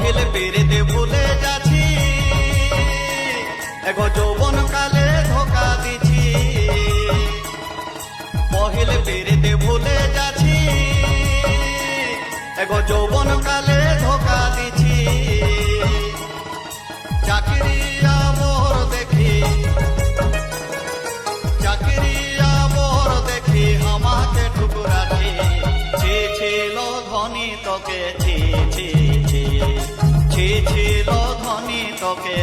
পহিল পেরেতে ভুলে যাচ্ছি, এগো যৌবন কালে ধোকা দিছি। পহিল পেরেতে ভুলে যাচ্ছি, এগো যৌবন কালে ধোকা দিছি। চাকরি আবর দেখি, চাকরি আবর দেখি আমাকে ঠুকরাছি। ছি ছিল ধনী তোকে, ছি ছি ছি, ছি ছিল ধনী তোকে।